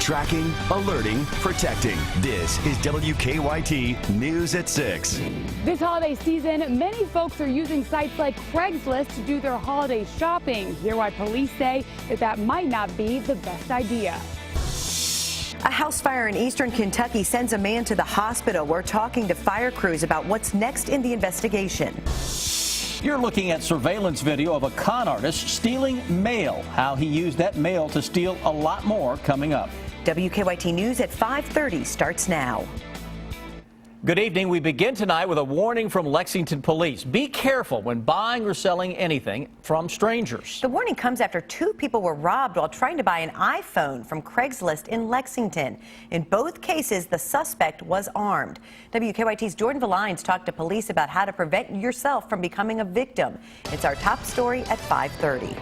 Tracking, alerting, protecting. This is WKYT News at 6. This holiday season, many folks are using sites like Craigslist to do their holiday shopping. Hear why police say that might not be the best idea. A house fire in eastern Kentucky sends a man to the hospital. We're talking to fire crews about what's next in the investigation. You're looking at surveillance video of a con artist stealing mail. How he used that mail to steal a lot more coming up. WKYT News at 5:30 starts now. Good evening. We begin tonight with a warning from Lexington police. Be careful when buying or selling anything from strangers. The warning comes after two people were robbed while trying to buy an iPhone from Craigslist in Lexington. In both cases, the suspect was armed. WKYT's Jordan Valines talked to police about how to prevent yourself from becoming a victim. It's our top story at 5:30.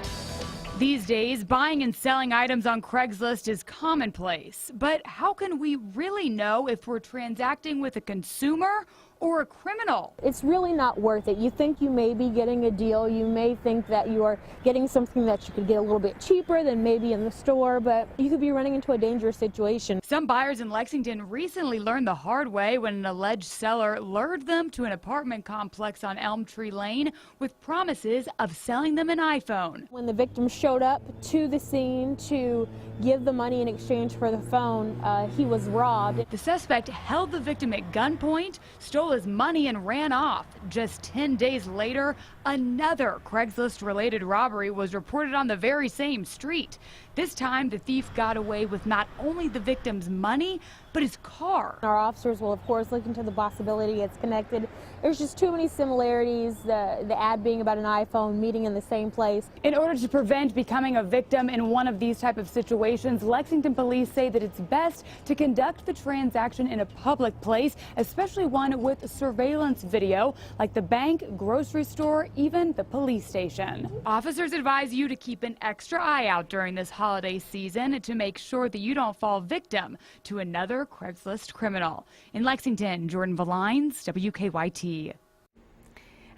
These days, buying and selling items on Craigslist is commonplace. But how can we really know if we're transacting with a consumer or a criminal? It's really not worth it. You think you may be getting a deal. You may think that you are getting something that you could get a little bit cheaper than maybe in the store, but you could be running into a dangerous situation. Some buyers in Lexington recently learned the hard way when an alleged seller lured them to an apartment complex on Elm Tree Lane with promises of selling them an iPhone. When the victim showed up to the scene to give the money in exchange for the phone, he was robbed. The suspect held the victim at gunpoint, stole his money and ran off. Just 10 days later, another Craigslist-related robbery was reported on the very same street. This time, the thief got away with not only the victim's money, but his car. Our officers will, of course, look into the possibility it's connected. There's just too many similarities, the ad being about an iPhone, meeting in the same place. In order to prevent becoming a victim in one of these type of situations, Lexington police say that it's best to conduct the transaction in a public place, especially one with surveillance video, like the bank, grocery store, even the police station. Officers advise you to keep an extra eye out during this holiday season to make sure that you don't fall victim to another Craigslist criminal. In Lexington, Jordan Valines, WKYT.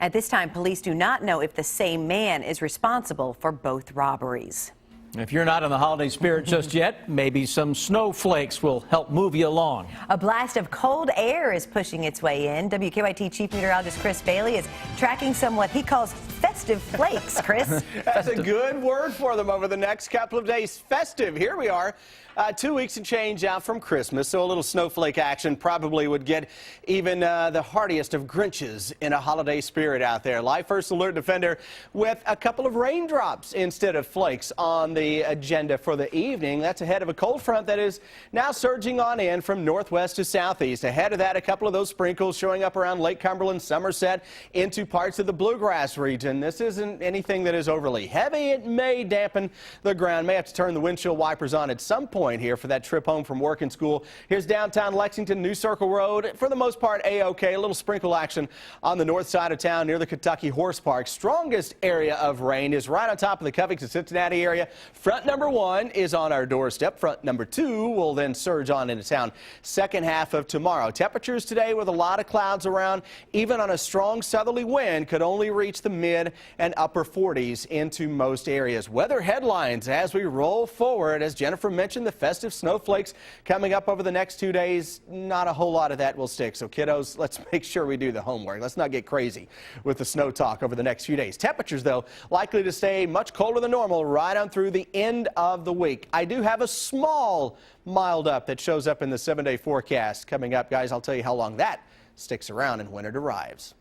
At this time, police do not know if the same man is responsible for both robberies. If you're not in the holiday spirit just yet, maybe some snowflakes will help move you along. A blast of cold air is pushing its way in. WKYT Chief Meteorologist Chris Bailey is tracking some what he calls festive flakes. Chris? That's a good word for them over the next couple of days. Festive. Here we are. 2 weeks and change out from Christmas, so a little snowflake action probably would get even the hardiest of Grinches in a holiday spirit out there. Live First Alert Defender with a couple of raindrops instead of flakes on the agenda for the evening. That's ahead of a cold front that is now surging on in from northwest to southeast. Ahead of that, a couple of those sprinkles showing up around Lake Cumberland, Somerset, into parts of the bluegrass region. This isn't anything that is overly heavy. It may dampen the ground. May have to turn the windshield wipers on at some point here for that trip home from work and school. Here's downtown Lexington, New Circle Road. For the most part, A-OK. A little sprinkle action on the north side of town near the Kentucky Horse Park. Strongest area of rain is right on top of the Covington, Cincinnati area. Front number 1 is on our doorstep. Front number 2 will then surge on into town second half of tomorrow. Temperatures today with a lot of clouds around, even on a strong southerly wind, could only reach the mid and upper 40s into most areas. Weather headlines as we roll forward. As Jennifer mentioned, the festive snowflakes coming up over the next 2 days. Not a whole lot of that will stick. So kiddos, let's make sure we do the homework. Let's not get crazy with the snow talk over the next few days. Temperatures, though, likely to stay much colder than normal right on through the end of the week. I do have a small mild up that shows up in the 7-day forecast coming up, guys. I'll tell you how long that sticks around and when it arrives.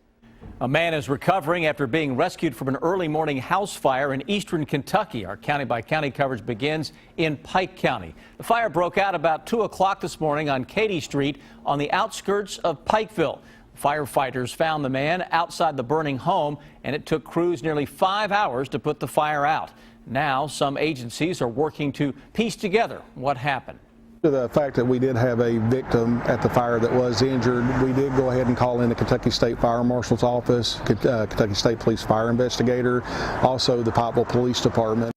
A man is recovering after being rescued from an early morning house fire in eastern Kentucky. Our county-by-county coverage begins in Pike County. The fire broke out about 2 o'clock this morning on Katy Street on the outskirts of Pikeville. Firefighters found the man outside the burning home, and it took crews nearly 5 hours to put the fire out. Now, some agencies are working to piece together what happened. The fact that we did have a victim at the fire that was injured, we did go ahead and call in the Kentucky State Fire Marshal's office, Kentucky State Police Fire Investigator, also the Pikeville Police Department.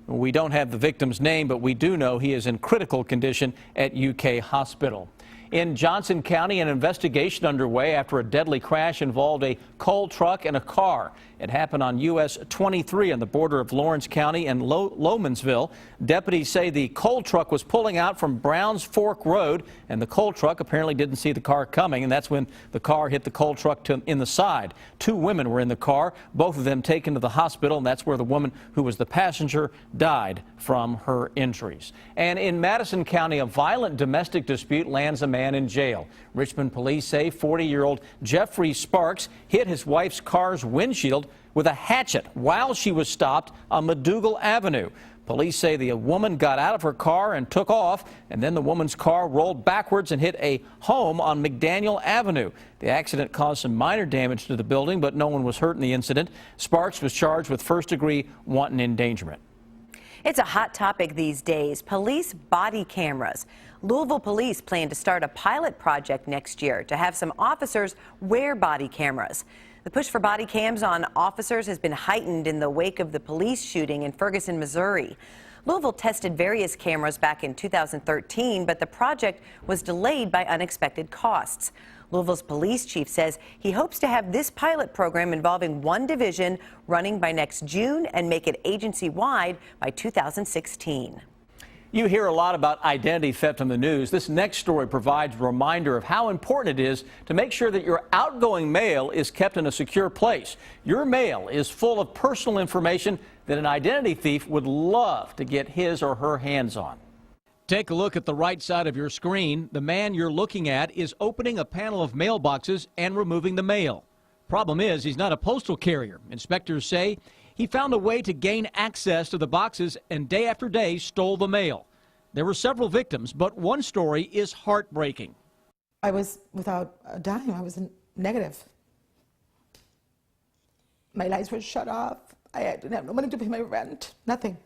We don't have the victim's name, but we do know he is in critical condition at UK Hospital. In Johnson County, an investigation underway after a deadly crash involved a coal truck and a car. It happened on US 23 on the border of Lawrence County and Lomansville. Deputies say the coal truck was pulling out from Browns Fork Road, and the coal truck apparently didn't see the car coming, and that's when the car hit the coal truck in the side. 2 women were in the car, both of them taken to the hospital, and that's where the woman who was the passenger died from her injuries. And in Madison County, a violent domestic dispute lands a man in jail. Richmond police say 40-year-old Jeffrey Sparks hit his wife's car's windshield with a hatchet while she was stopped on McDougal Avenue. Police say the woman got out of her car and took off, and then the woman's car rolled backwards and hit a home on McDaniel Avenue. The accident caused some minor damage to the building, but no one was hurt in the incident. Sparks was charged with first-degree wanton endangerment. It's a hot topic these days, police body cameras. Louisville police plan to start a pilot project next year to have some officers wear body cameras. The push for body cams on officers has been heightened in the wake of the police shooting in Ferguson, Missouri. Louisville tested various cameras back in 2013, but the project was delayed by unexpected costs. Louisville's police chief says he hopes to have this pilot program involving one division running by next June and make it agency-wide by 2016. You hear a lot about identity theft in the news. This next story provides a reminder of how important it is to make sure that your outgoing mail is kept in a secure place. Your mail is full of personal information that an identity thief would love to get his or her hands on. Take a look at the right side of your screen. The man you're looking at is opening a panel of mailboxes and removing the mail. Problem is, he's not a postal carrier. Inspectors say he found a way to gain access to the boxes and day after day stole the mail. There were several victims, but one story is heartbreaking. I was without a dime. I was negative. My lights were shut off. I didn't have no money to pay my rent. Nothing.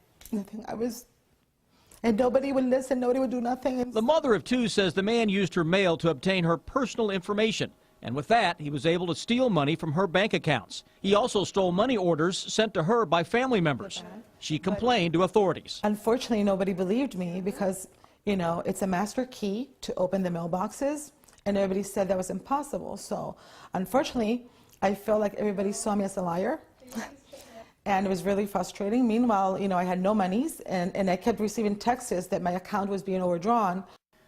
And nobody would listen. Nobody would do nothing. The mother of 2 says the man used her mail to obtain her personal information. And with that, he was able to steal money from her bank accounts. He also stole money orders sent to her by family members. She complained to authorities. Unfortunately, nobody believed me because, you know, it's a master key to open the mailboxes, and everybody said that was impossible. So, unfortunately, I felt like everybody saw me as a liar, and it was really frustrating. Meanwhile, you know, I had no monies, and I kept receiving texts that my account was being overdrawn.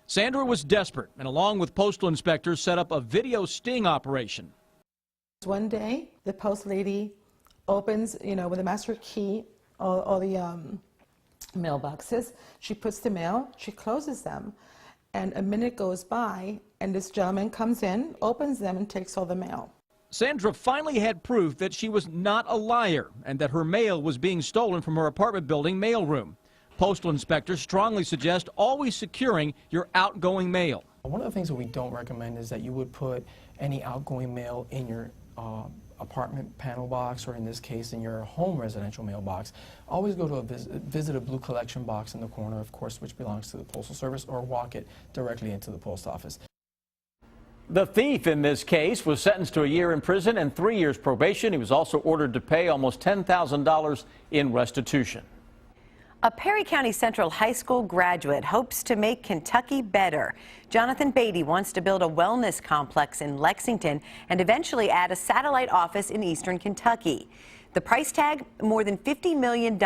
Sandra was desperate, and along with postal inspectors, set up a video sting operation. One day, the post lady opens, you know, with a master key, all the mailboxes. She puts the mail, she closes them, and a minute goes by, and this gentleman comes in, opens them, and takes all the mail. Sandra finally had proof that she was not a liar and that her mail was being stolen from her apartment building mailroom. Postal inspectors strongly suggest always securing your outgoing mail. One of the things that we don't recommend is that you would put any outgoing mail in your apartment panel box, or in this case in your home residential mailbox. Always go to visit a blue collection box in the corner, of course, which belongs to the Postal Service, or walk it directly into the post office. The thief in this case was sentenced to a year in prison and 3 years probation. He was also ordered to pay almost $10,000 in restitution. A Perry County Central High School graduate hopes to make Kentucky better. Jonathan Beatty wants to build a wellness complex in Lexington and eventually add a satellite office in eastern Kentucky. The price tag, more than $50 million.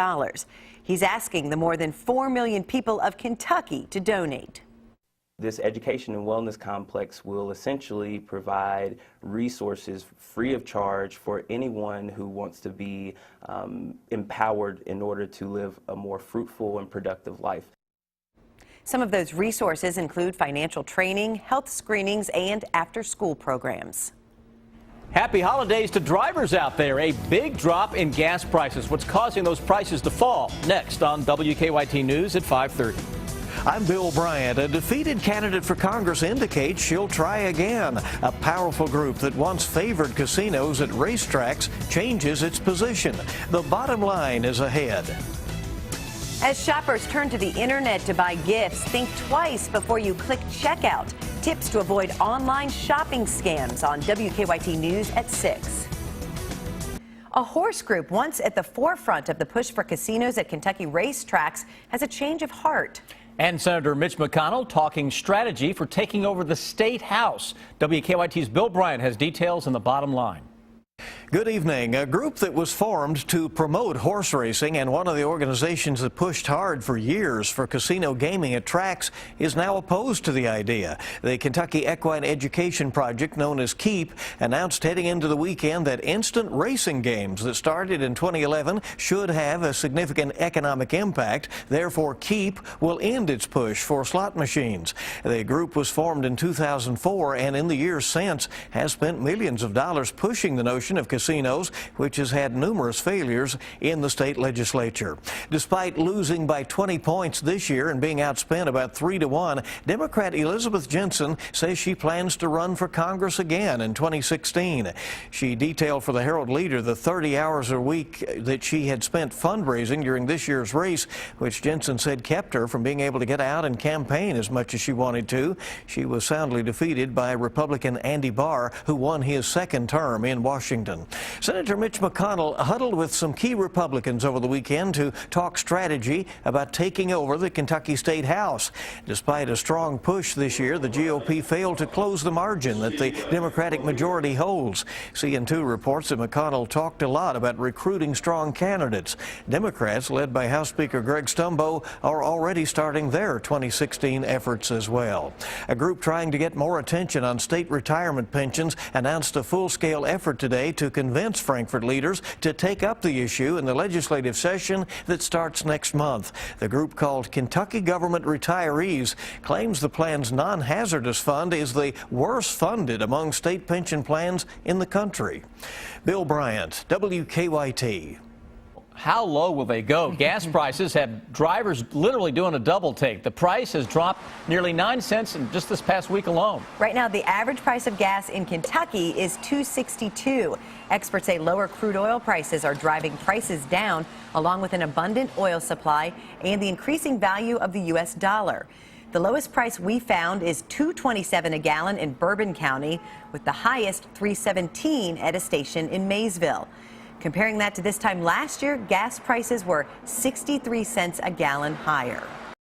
He's asking the more than 4 million people of Kentucky to donate. This education and wellness complex will essentially provide resources free of charge for anyone who wants to be empowered in order to live a more fruitful and productive life. Some of those resources include financial training, health screenings, and after-school programs. Happy holidays to drivers out there. A big drop in gas prices. What's causing those prices to fall? Next on WKYT News at 5:30. I'm Bill Bryant. A defeated candidate for Congress indicates she'll try again. A powerful group that once favored casinos at racetracks changes its position. The bottom line is ahead. As shoppers turn to the internet to buy gifts, think twice before you click checkout. Tips to avoid online shopping scams on WKYT News at 6. A horse group once at the forefront of the push for casinos at Kentucky racetracks has a change of heart. And Senator Mitch McConnell talking strategy for taking over the State House. WKYT's Bill Bryant has details in the bottom line. Good evening. A group that was formed to promote horse racing and one of the organizations that pushed hard for years for casino gaming at tracks is now opposed to the idea. The Kentucky Equine Education Project, known as KEEP, announced heading into the weekend that instant racing games that started in 2011 should have a significant economic impact. Therefore, KEEP will end its push for slot machines. The group was formed in 2004 and in the years since has spent millions of dollars pushing the notion of casinos, which has had numerous failures in the state legislature. Despite losing by 20 points this year and being outspent about 3-1, Democrat Elizabeth Jensen says she plans to run for Congress again in 2016. She detailed for the Herald-Leader the 30 hours a week that she had spent fundraising during this year's race, which Jensen said kept her from being able to get out and campaign as much as she wanted to. She was soundly defeated by Republican Andy Barr, who won his second term in Washington. Senator Mitch McConnell huddled with some key Republicans over the weekend to talk strategy about taking over the Kentucky State House. Despite a strong push this year, the GOP failed to close the margin that the Democratic majority holds. CN2 reports that McConnell talked a lot about recruiting strong candidates. Democrats, led by House Speaker Greg Stumbo, are already starting their 2016 efforts as well. A group trying to get more attention on state retirement pensions announced a full-scale effort today to convince Frankfort leaders to take up the issue in the legislative session that starts next month. The group, called Kentucky Government Retirees, claims the plan's non-hazardous fund is the worst funded among state pension plans in the country. Bill Bryant, WKYT. How low will they go? Gas prices have drivers literally doing a double take. The price has dropped nearly 9 cents in just this past week alone. Right now, the average price of gas in Kentucky is $2.62. Experts say lower crude oil prices are driving prices down, along with an abundant oil supply and the increasing value of the U.S. dollar. The lowest price we found is $2.27 a gallon in Bourbon County, with the highest $3.17 at a station in Maysville. Comparing that to this time last year, gas prices were 63 cents a gallon higher.